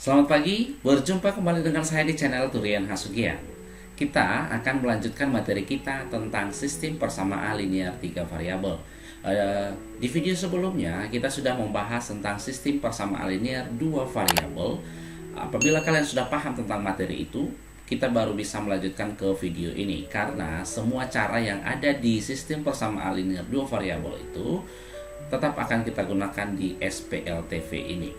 Selamat pagi, berjumpa kembali dengan saya di channel Turian Hasugian. Kita akan melanjutkan materi kita tentang sistem persamaan linear 3 variabel. Di video sebelumnya kita sudah membahas tentang sistem persamaan linear 2 variabel. Apabila kalian sudah paham tentang materi itu, kita baru bisa melanjutkan ke video ini, karena semua cara yang ada di sistem persamaan linear 2 variabel itu tetap akan kita gunakan di SPLTV ini.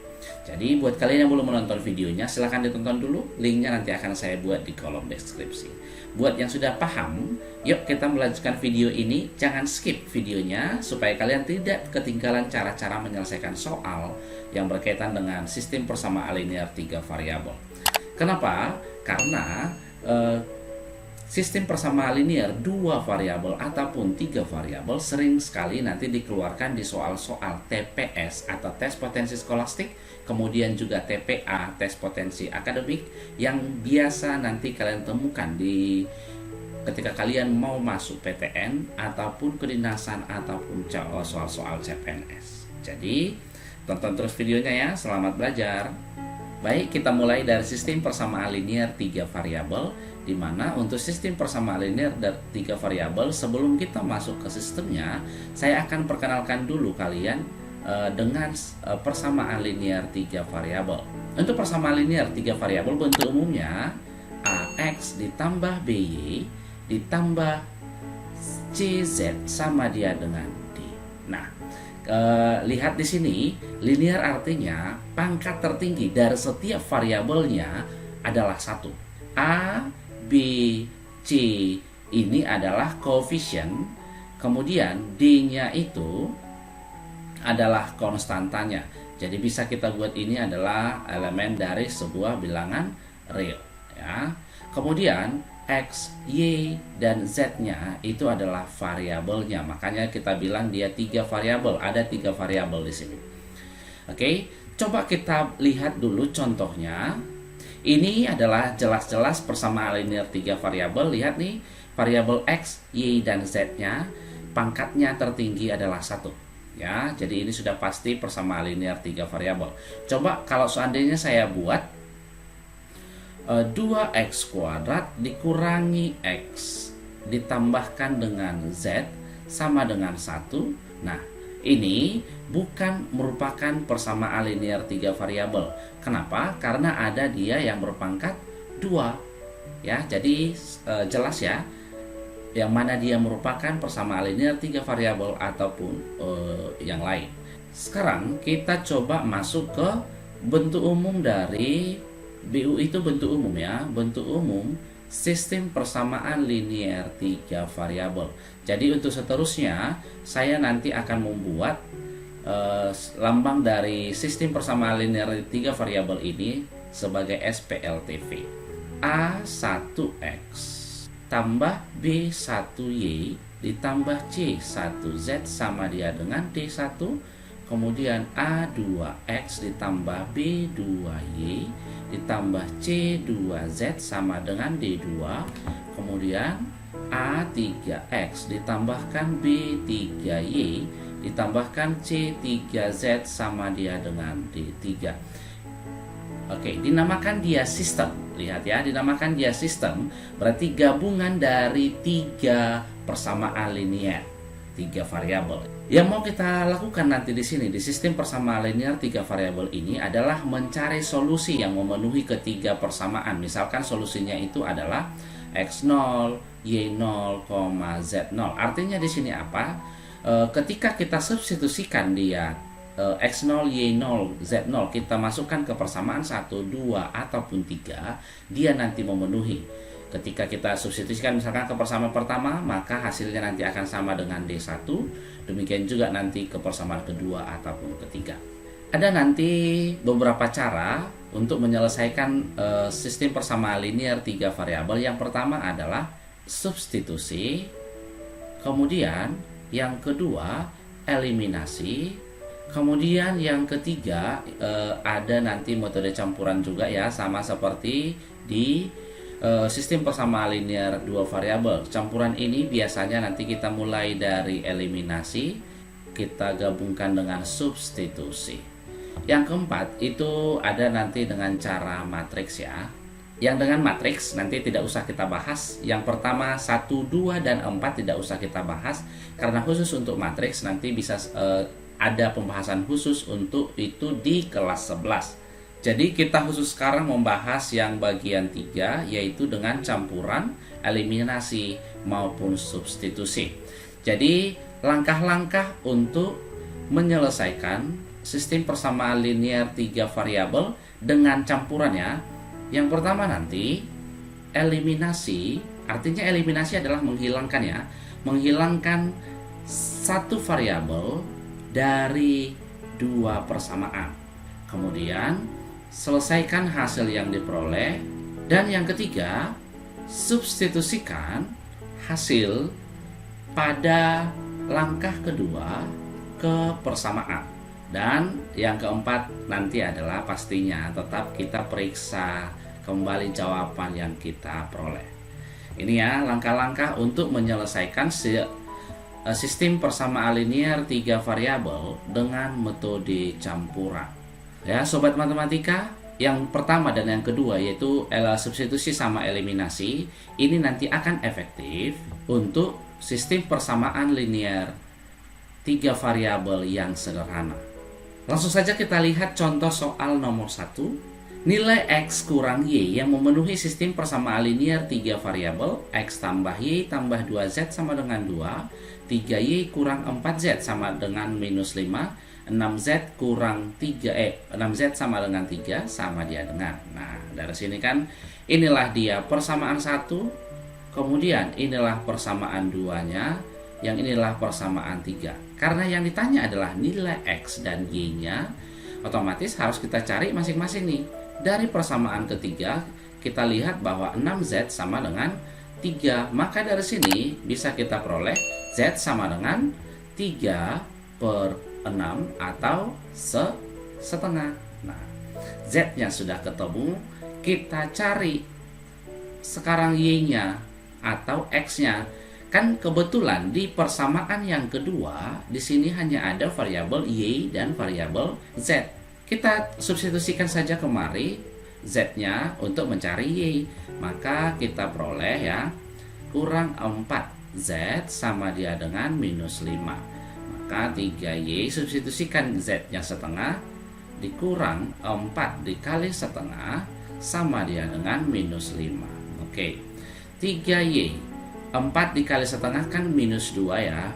Jadi buat kalian yang belum menonton videonya, silahkan ditonton dulu. Linknya nanti akan saya buat di kolom deskripsi. Buat yang sudah paham, yuk kita melanjutkan video ini. Jangan skip videonya supaya kalian tidak ketinggalan cara-cara menyelesaikan soal yang berkaitan dengan sistem persamaan linear 3 variabel. Kenapa? Karena sistem persamaan linear 2 variabel ataupun 3 variabel sering sekali nanti dikeluarkan di soal-soal TPS atau tes potensi skolastik, kemudian juga TPA, tes potensi akademik, yang biasa nanti kalian temukan di ketika kalian mau masuk PTN ataupun kedinasan ataupun soal-soal CPNS. Jadi tonton terus videonya ya, selamat belajar. Baik, kita mulai dari sistem persamaan linear 3 variabel, di mana untuk sistem persamaan linear dari 3 variabel, sebelum kita masuk ke sistemnya, saya akan perkenalkan dulu kalian dengan persamaan linear 3 variabel. Untuk persamaan linear 3 variabel, bentuk umumnya AX ditambah BY ditambah CZ sama dia dengan D. Nah, lihat di sini, linear artinya pangkat tertinggi dari setiap variabelnya adalah 1. A, B, C ini adalah koefisien, kemudian D-nya itu adalah konstantanya. Jadi bisa kita buat ini adalah elemen dari sebuah bilangan real, ya. Kemudian X, Y, dan Z-nya itu adalah variabelnya. Makanya kita bilang dia 3 variabel. Ada 3 variabel di sini. Oke, coba kita lihat dulu contohnya. Ini adalah jelas-jelas persamaan linear 3 variabel. Lihat nih, variabel X, Y, dan Z-nya pangkatnya tertinggi adalah 1. Ya, jadi ini sudah pasti persamaan linear 3 variabel. Coba kalau seandainya saya buat 2x kuadrat dikurangi x ditambahkan dengan z sama dengan 1. Nah, ini bukan merupakan persamaan linear 3 variabel. Kenapa? Karena ada dia yang berpangkat 2. Ya, jadi jelas ya, yang mana dia merupakan persamaan linear 3 variabel ataupun yang lain. Sekarang kita coba masuk ke bentuk umum dari BU, itu bentuk umum ya, bentuk umum sistem persamaan linear 3 variabel. Jadi untuk seterusnya saya nanti akan membuat lambang dari sistem persamaan linear 3 variabel ini sebagai SPLTV. A1X tambah B1Y ditambah C1Z sama dia dengan D1. Kemudian A2X ditambah B2Y ditambah C2Z sama dengan D2. Kemudian A3X ditambahkan B3Y ditambahkan C3Z sama dia dengan D3. Oke, dinamakan dia sistem. Lihat ya, dinamakan dia sistem, berarti gabungan dari 3 persamaan linear 3 variabel. Yang mau kita lakukan nanti di sini di sistem persamaan linear 3 variabel ini adalah mencari solusi yang memenuhi ketiga persamaan. Misalkan solusinya itu adalah x0, y0, z0. Artinya di sini apa? Ketika kita substitusikan dia x0, y0, z0, kita masukkan ke persamaan 1, 2, ataupun 3, dia nanti memenuhi. Ketika kita substitusikan misalkan ke persamaan pertama, maka hasilnya nanti akan sama dengan D1. Demikian juga nanti ke persamaan kedua ataupun ketiga. Ada nanti beberapa cara untuk menyelesaikan sistem persamaan linear 3 variabel. Yang pertama adalah substitusi. Kemudian yang kedua eliminasi. Kemudian yang ketiga ada nanti metode campuran juga ya, sama seperti di sistem persamaan linear 2 variabel. Campuran ini biasanya nanti kita mulai dari eliminasi, kita gabungkan dengan substitusi. Yang keempat itu ada nanti dengan cara matriks ya. Yang dengan matriks nanti tidak usah kita bahas. Yang pertama 1, 2, dan 4 tidak usah kita bahas. Karena khusus untuk matriks nanti bisa ada pembahasan khusus untuk itu di kelas 11. Jadi kita khusus sekarang membahas yang bagian 3, yaitu dengan campuran, eliminasi, maupun substitusi. Jadi langkah-langkah untuk menyelesaikan sistem persamaan linear 3 variabel dengan campurannya. Yang pertama nanti eliminasi, artinya eliminasi adalah menghilangkan ya, menghilangkan satu variabel dari 2 persamaan. Kemudian selesaikan hasil yang diperoleh, dan yang ketiga substitusikan hasil pada langkah kedua ke persamaan. Dan yang keempat nanti adalah pastinya tetap kita periksa kembali jawaban yang kita peroleh. Ini ya langkah-langkah untuk menyelesaikan sistem persamaan linear 3 variabel dengan metode campuran. Ya, sobat matematika, yang pertama dan yang kedua yaitu substitusi sama eliminasi, ini nanti akan efektif untuk sistem persamaan linear 3 variabel yang sederhana. Langsung saja kita lihat contoh soal nomor 1. Nilai X kurang Y yang memenuhi sistem persamaan linear 3 variabel, X tambah Y tambah 2Z sama dengan 2, 3Y kurang 4Z sama dengan minus 5, 6Z kurang 6Z sama dengan 3 sama dia dengan. Nah, dari sini kan inilah dia persamaan 1, kemudian inilah persamaan 2-nya, yang inilah persamaan 3. Karena yang ditanya adalah nilai X dan Y-nya, otomatis harus kita cari masing-masing nih. Dari persamaan ketiga, kita lihat bahwa 6Z sama dengan 3. Maka dari sini bisa kita peroleh Z sama dengan 3/6 atau setengah. Nah, Z-nya sudah ketemu, kita cari sekarang Y-nya atau X-nya. Kan kebetulan di persamaan yang kedua di sini hanya ada variabel Y dan variabel Z. Kita substitusikan saja kemari Z-nya untuk mencari Y. Maka kita peroleh ya kurang 4Z sama dia dengan minus 5. Maka 3Y substitusikan Z-nya setengah, dikurang 4 dikali setengah sama dia dengan minus 5. Oke, 3Y 4 dikali setengah kan minus 2 ya.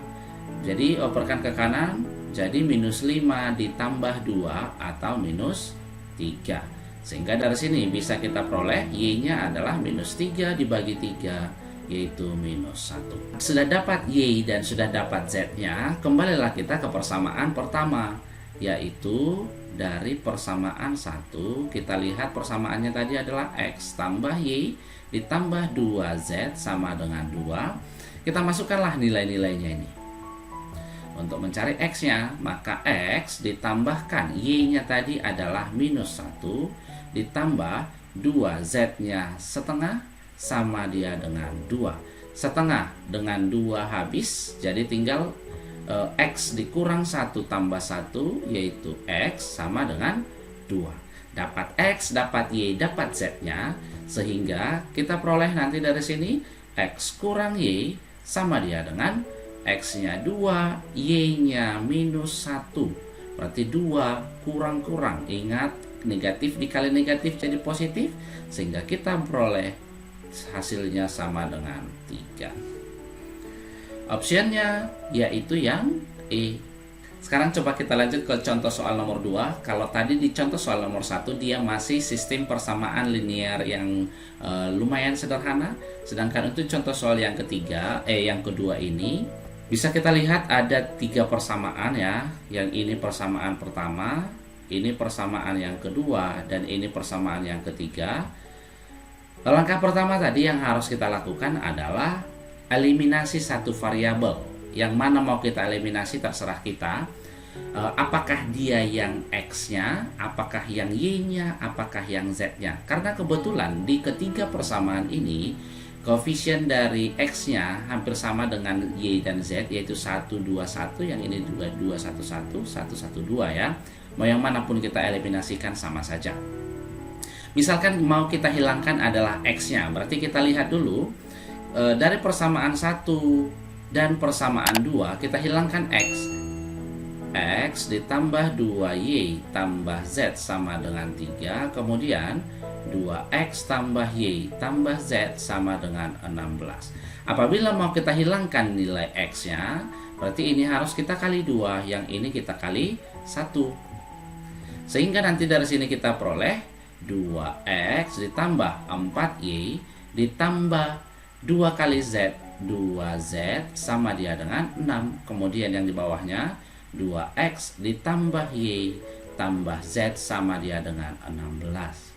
Jadi operkan ke kanan, jadi minus 5 ditambah 2 atau minus 3. Sehingga dari sini bisa kita peroleh Y-nya adalah minus 3 dibagi 3, yaitu minus 1. Sudah dapat Y dan sudah dapat Z-nya, kembalilah kita ke persamaan pertama, yaitu dari persamaan 1, kita lihat persamaannya tadi adalah X tambah Y ditambah 2Z sama dengan 2. Kita masukkanlah nilai-nilainya ini. Untuk mencari X-nya, maka X ditambahkan Y-nya tadi adalah minus 1 ditambah 2Z-nya setengah sama dia dengan 2. Setengah dengan 2 habis, jadi tinggal X dikurang 1 tambah 1, yaitu X sama dengan 2. Dapat X, dapat Y, dapat Z-nya, sehingga kita peroleh nanti dari sini X kurang Y sama dia dengan X-nya 2, Y-nya minus 1. Berarti 2 kurang-kurang. Ingat, negatif dikali negatif jadi positif, sehingga kita peroleh hasilnya sama dengan 3. Optionnya yaitu yang E. Sekarang coba kita lanjut ke contoh soal nomor 2. Kalau tadi di contoh soal nomor 1 dia masih sistem persamaan linear yang lumayan sederhana. Sedangkan untuk contoh soal yang yang kedua ini bisa kita lihat ada 3 persamaan ya. Yang ini persamaan pertama, ini persamaan yang kedua, dan ini persamaan yang ketiga. Langkah pertama tadi yang harus kita lakukan adalah eliminasi satu variabel. Yang mana mau kita eliminasi terserah kita. Apakah dia yang X-nya, apakah yang Y-nya, apakah yang Z-nya. Karena kebetulan di ketiga persamaan ini Koefisien dari X-nya hampir sama dengan Y dan Z, yaitu 1, 2, 1. Yang ini 2, 2, 1, 1, 1, 1, 2 ya. Mau yang manapun kita eliminasikan sama saja. Misalkan mau kita hilangkan adalah X-nya. Berarti kita lihat dulu dari persamaan 1 dan persamaan 2, kita hilangkan X. X ditambah 2Y tambah Z sama dengan 3. Kemudian 2X tambah Y tambah Z sama dengan 16. Apabila mau kita hilangkan nilai X-nya, berarti ini harus kita kali 2, yang ini kita kali 1. Sehingga nanti dari sini kita peroleh 2X ditambah 4Y ditambah 2 kali Z, 2Z sama dia dengan 6. Kemudian yang di bawahnya 2X ditambah Y tambah Z sama dia dengan 16.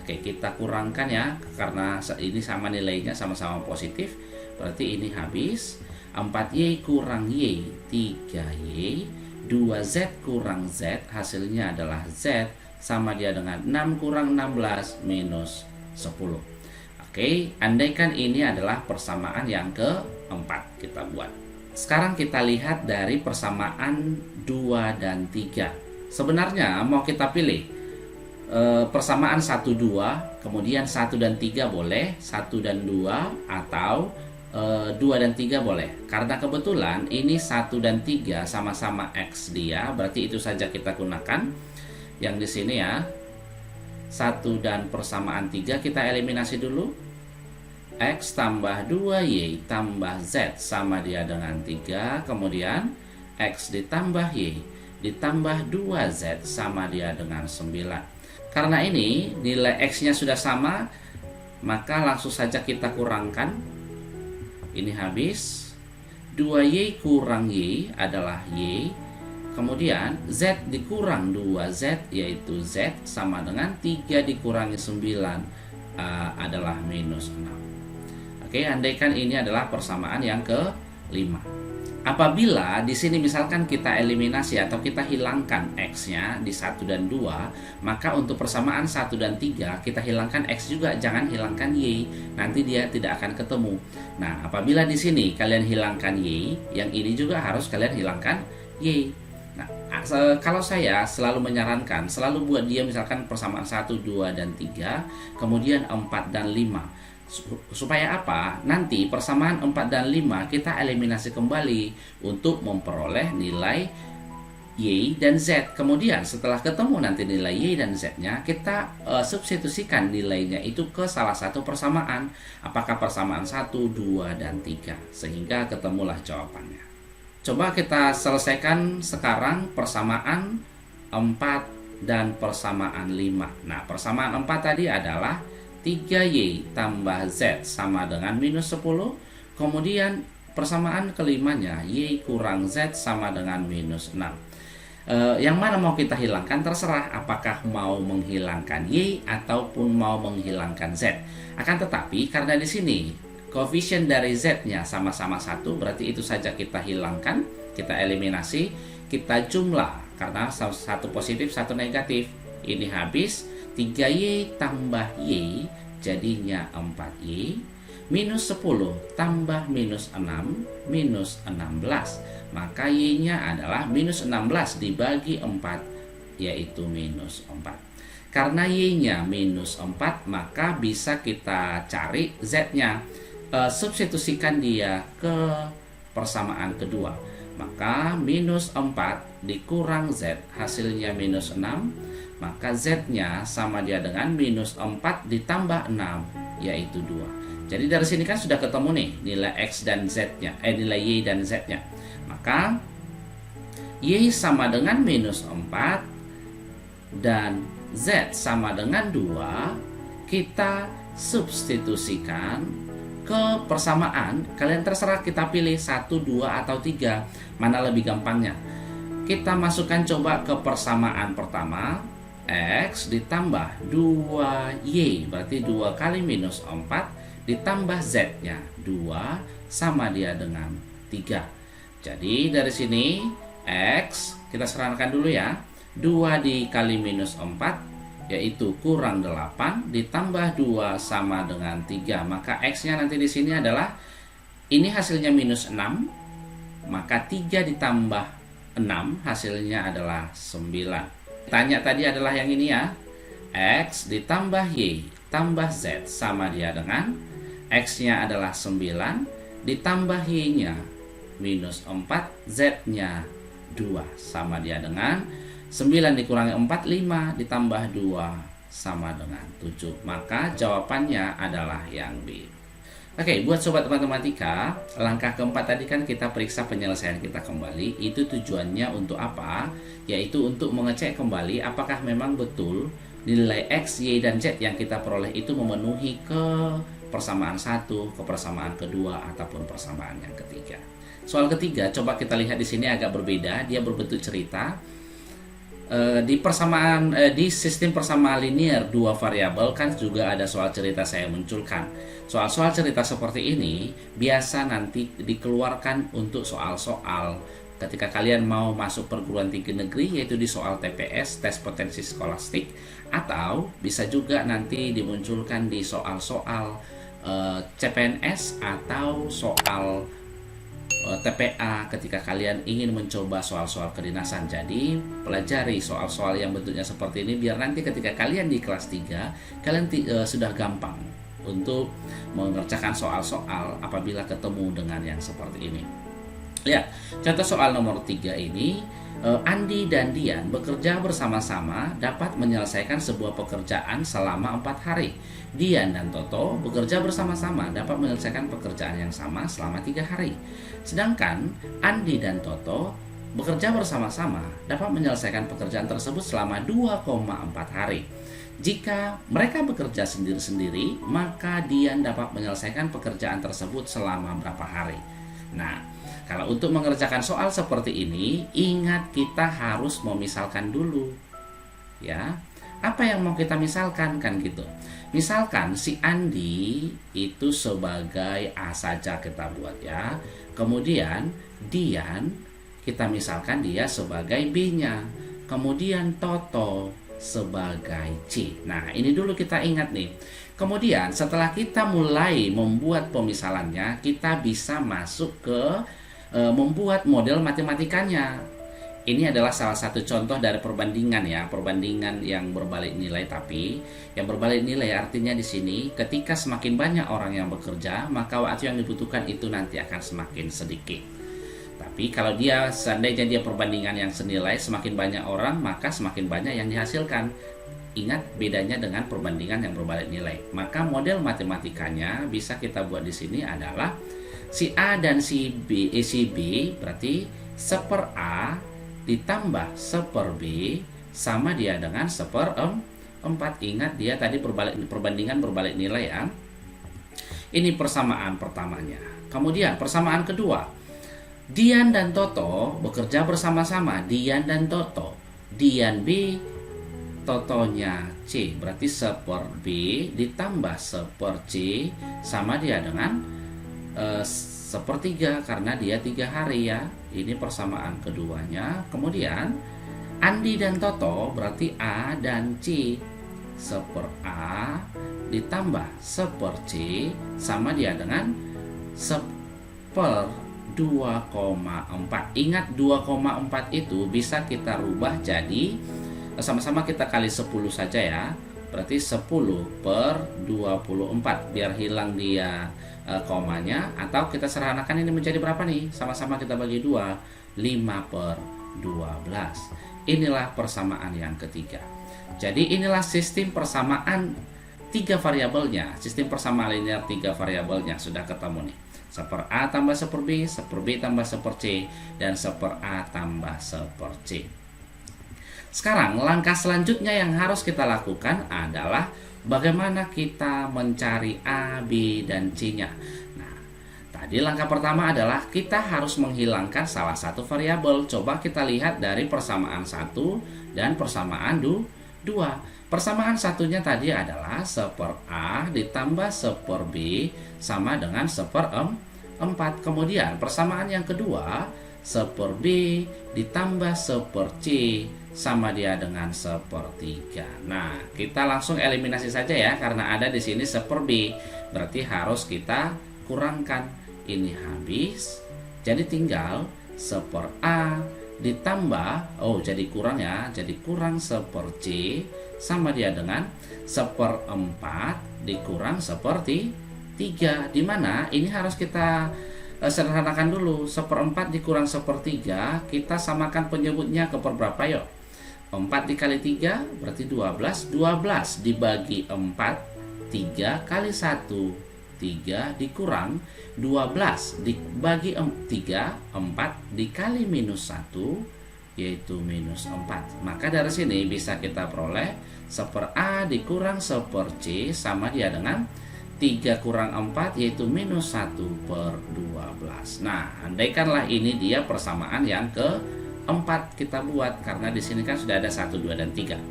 Oke, kita kurangkan ya, karena ini sama nilainya, sama-sama positif. Berarti ini habis 4Y kurang Y 3Y, 2Z kurang Z, hasilnya adalah Z sama dia dengan 6 kurang 16 minus 10. Oke, andaikan ini adalah persamaan yang keempat kita buat. Sekarang kita lihat dari persamaan 2 dan 3. Sebenarnya mau kita pilih persamaan 1, 2, kemudian 1 dan 3 boleh, 1 dan 2, atau 2 dan 3 boleh. Karena kebetulan ini 1 dan 3 sama-sama X dia, berarti itu saja kita gunakan. Yang di sini ya, 1 dan persamaan 3 kita eliminasi dulu. X tambah 2Y tambah Z sama dia dengan 3. Kemudian X ditambah Y ditambah 2Z sama dia dengan 9. Karena ini nilai X-nya sudah sama, maka langsung saja kita kurangkan. Ini habis 2Y kurang Y adalah Y. Kemudian Z dikurang 2Z, yaitu Z sama dengan 3 dikurangi 9 adalah minus 6. Oke, andaikan ini adalah persamaan yang ke-5. Apabila di sini misalkan kita eliminasi atau kita hilangkan X-nya di 1 dan 2, maka untuk persamaan 1 dan 3 kita hilangkan X juga, jangan hilangkan Y. Nanti dia tidak akan ketemu. Nah, apabila di sini kalian hilangkan Y, yang ini juga harus kalian hilangkan Y. Nah, kalau saya selalu menyarankan, selalu buat dia misalkan persamaan 1, 2, dan 3, kemudian 4 dan 5. Supaya apa? Nanti persamaan 4 dan 5 kita eliminasi kembali untuk memperoleh nilai Y dan Z. Kemudian setelah ketemu nanti nilai Y dan Z-nya, kita substitusikan nilainya itu ke salah satu persamaan. Apakah persamaan 1, 2, dan 3. Sehingga ketemulah jawabannya. Coba kita selesaikan sekarang persamaan 4 dan persamaan 5. Nah, persamaan 4 tadi adalah 3Y tambah Z sama dengan minus 10. Kemudian persamaan kelimanya, Y kurang Z sama dengan minus 6. Yang mana mau kita hilangkan terserah, apakah mau menghilangkan Y ataupun mau menghilangkan Z. Akan tetapi karena di sini koefisien dari Z-nya sama-sama 1, berarti itu saja kita hilangkan, kita eliminasi, kita jumlah karena satu positif, satu negatif. Ini habis 3Y tambah Y jadinya 4Y, minus 10 tambah minus 6 minus 16. Maka Y-nya adalah minus 16 dibagi 4, yaitu minus 4. Karena Y-nya minus 4, maka bisa kita cari Z-nya. Substitusikan dia ke persamaan kedua. Maka minus 4 dikurang Z, hasilnya minus 6. Maka Z-nya sama dia dengan minus 4 ditambah 6, yaitu 2. Jadi dari sini kan sudah ketemu nih nilai X dan Z-nya, nilai Y dan Z-nya. Maka Y sama dengan minus 4 dan Z sama dengan 2. Kita substitusikan ke persamaan. Kalian terserah, kita pilih 1, 2, atau 3. Mana lebih gampangnya? Kita masukkan coba ke persamaan pertama. X ditambah 2Y, berarti 2 kali minus 4 ditambah Z-nya 2 sama dia dengan 3. Jadi dari sini X kita serahkan dulu ya, 2 dikali minus 4 yaitu kurang 8 ditambah 2 sama dengan 3. Maka X-nya nanti di sini adalah, ini hasilnya minus 6, maka 3 ditambah 6 hasilnya adalah 9. Tanya tadi adalah yang ini ya, X ditambah Y tambah Z sama dia dengan X-nya adalah 9 ditambah Y-nya minus 4, Z-nya 2 sama dia dengan 9 dikurangi 4, 5 ditambah 2 sama dengan 7. Maka jawabannya adalah yang B. Oke, buat sobat matematika, langkah keempat tadi kan kita periksa penyelesaian kita kembali. Itu tujuannya untuk apa? Yaitu untuk mengecek kembali apakah memang betul nilai X, Y, dan Z yang kita peroleh itu memenuhi ke persamaan 1, ke persamaan kedua, ataupun persamaan yang ketiga. Soal ketiga, coba kita lihat di sini agak berbeda. Dia berbentuk cerita. Di sistem persamaan linear dua variabel kan juga ada soal cerita saya munculkan. Soal-soal cerita seperti ini biasa nanti dikeluarkan untuk soal-soal ketika kalian mau masuk perguruan tinggi negeri, yaitu di soal TPS, tes potensi skolastik, atau bisa juga nanti dimunculkan di soal-soal CPNS atau soal TPA ketika kalian ingin mencoba soal-soal kedinasan. Jadi pelajari soal-soal yang bentuknya seperti ini biar nanti ketika kalian di kelas 3 kalian sudah gampang untuk mengerjakan soal-soal apabila ketemu dengan yang seperti ini. Lihat contoh soal nomor 3 ini. Andi dan Dian bekerja bersama-sama dapat menyelesaikan sebuah pekerjaan selama 4 hari. Dian dan Toto bekerja bersama-sama dapat menyelesaikan pekerjaan yang sama selama 3 hari. Sedangkan Andi dan Toto bekerja bersama-sama dapat menyelesaikan pekerjaan tersebut selama 2,4 hari. Jika mereka bekerja sendiri-sendiri, maka Dian dapat menyelesaikan pekerjaan tersebut selama berapa hari. Nah, kalau untuk mengerjakan soal seperti ini, ingat kita harus memisalkan dulu. Ya. Apa yang mau kita misalkan kan gitu. Misalkan si Andi itu sebagai A saja kita buat ya. Kemudian Dian kita misalkan dia sebagai B-nya. Kemudian Toto sebagai C. Nah, ini dulu kita ingat nih. Kemudian setelah kita mulai membuat pemisalannya, kita bisa masuk ke membuat model matematikanya. Ini adalah salah satu contoh dari perbandingan ya, perbandingan yang berbalik nilai. Tapi yang berbalik nilai artinya di sini ketika semakin banyak orang yang bekerja, maka waktu yang dibutuhkan itu nanti akan semakin sedikit. Tapi kalau dia seandainya dia perbandingan yang senilai, semakin banyak orang maka semakin banyak yang dihasilkan. Ingat bedanya dengan perbandingan yang berbalik nilai. Maka model matematikanya bisa kita buat di sini adalah si A dan si B berarti 1/A ditambah 1/B sama dia dengan 1/4. Ingat dia tadi perbandingan berbalik nilai ya. Ini persamaan pertamanya. Kemudian persamaan kedua, Dian dan Toto bekerja bersama-sama. Dian dan Toto, Dian B, Totonya C, berarti 1/B ditambah 1/C sama dia dengan 1/3 karena dia 3 hari ya. Ini persamaan keduanya. Kemudian Andi dan Toto berarti A dan C, 1/A ditambah 1/C sama dia dengan 1/2,4. Ingat 2,4 itu bisa kita rubah jadi, sama-sama kita kali 10 saja ya. Berarti 10/24 biar hilang dia komanya, atau kita sederhanakan ini menjadi berapa nih? Sama-sama kita bagi 2, 5/12. Inilah persamaan yang ketiga. Jadi inilah sistem persamaan 3 variabelnya, sistem persamaan linear 3 variabelnya sudah ketemu nih. 1/A tambah 1/B, 1/B tambah 1/C, dan 1/A tambah 1/C. Sekarang langkah selanjutnya yang harus kita lakukan adalah bagaimana kita mencari A, B, dan C-nya. Nah, tadi langkah pertama adalah kita harus menghilangkan salah satu variabel. Coba kita lihat dari persamaan 1 dan persamaan 2. Persamaan satunya tadi adalah 1/A ditambah 1/B sama dengan 1/4. Kemudian persamaan yang kedua, 1/B ditambah 1/C sama dia dengan sepertiga. Nah, kita langsung eliminasi saja ya, karena ada di sini 1/B. Berarti harus kita kurangkan. Ini habis, jadi tinggal 1/A ditambah, jadi kurang ya, jadi kurang 1/C sama dia dengan 1/4 dikurang 1/3. Dimana ini harus kita sederhanakan dulu. 1/4 dikurang 1/3, kita samakan penyebutnya ke per berapa yuk? 4 dikali 3 berarti 12. 12 dibagi 4, 3 kali 1, 3 dikurang 12 dibagi 3, 4 dikali minus 1, yaitu minus 4. Maka dari sini bisa kita peroleh 1/A dikurang 1/C sama dia dengan 3 kurang 4, yaitu minus 1/12. Nah, andaikanlah ini dia persamaan yang keempat kita buat, karena di sini kan sudah ada 1, 2, dan 3.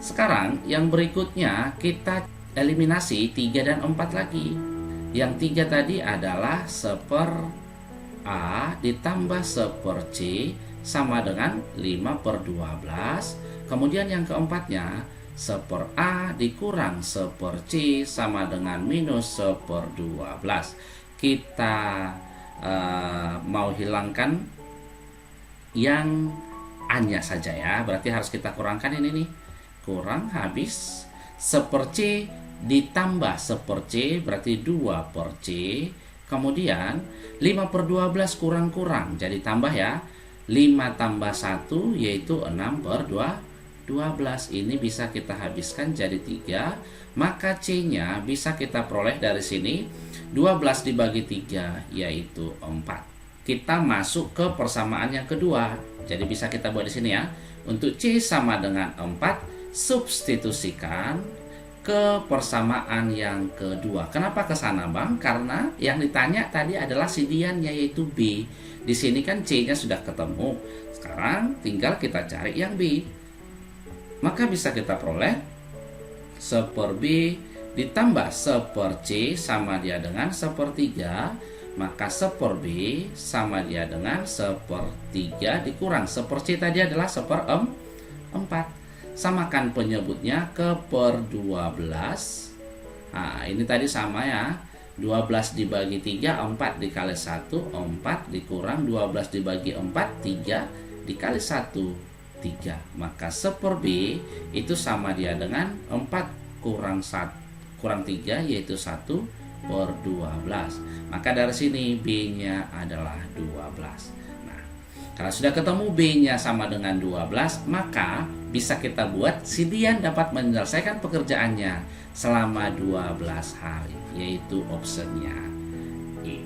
Sekarang yang berikutnya kita eliminasi 3 dan 4 lagi. Yang 3 tadi adalah 1/A ditambah 1/C sama dengan 5/12. Kemudian yang keempatnya 1/A dikurang 1/C sama dengan minus 1/12. Kita mau hilangkan yang A-nya saja ya, berarti harus kita kurangkan ini nih. Kurang, habis 1/C ditambah 1/C berarti 2/C. Kemudian 5/12 kurang-kurang jadi tambah ya, 5 tambah 1 yaitu 6/12. Ini bisa kita habiskan jadi 3. Maka C-nya bisa kita peroleh dari sini 12 dibagi 3 yaitu 4. Kita masuk ke persamaan yang kedua. Jadi bisa kita buat di sini ya. Untuk C sama dengan 4, substitusikan ke persamaan yang kedua. Kenapa ke sana, Bang? Karena yang ditanya tadi adalah sidian, yaitu B. Di sini kan C-nya sudah ketemu. Sekarang tinggal kita cari yang B. Maka bisa kita peroleh 1/B ditambah 1/C sama dia dengan 1/3. Maka 1/B sama dia dengan 1/3 dikurang 1/C tadi adalah 1/4. Samakan penyebutnya ke per 12. Nah, ini tadi sama ya. 12 dibagi 3, 4 dikali 1, 4 dikurang 12 dibagi 4, 3 dikali 1, 3. Maka 1/B itu sama dia dengan 4 kurang 3 yaitu 1/12. Maka dari sini B-nya adalah 12. Nah, kalau sudah ketemu B-nya sama dengan 12, maka bisa kita buat Sidian dapat menyelesaikan pekerjaannya selama 12 hari, yaitu optionnya E.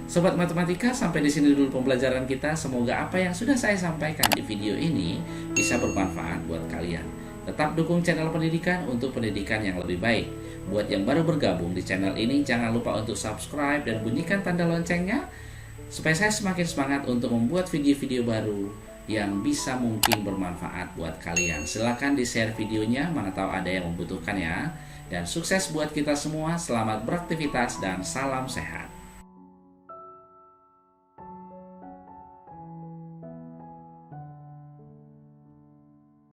Sobat matematika, sampai di sini dulu pembelajaran kita. Semoga apa yang sudah saya sampaikan di video ini bisa bermanfaat buat kalian. Tetap dukung channel pendidikan untuk pendidikan yang lebih baik. Buat yang baru bergabung di channel ini, jangan lupa untuk subscribe dan bunyikan tanda loncengnya supaya saya semakin semangat untuk membuat video-video baru yang bisa mungkin bermanfaat buat kalian. Silahkan di-share videonya, mana tahu ada yang membutuhkan ya. Dan sukses buat kita semua, selamat beraktivitas dan salam sehat.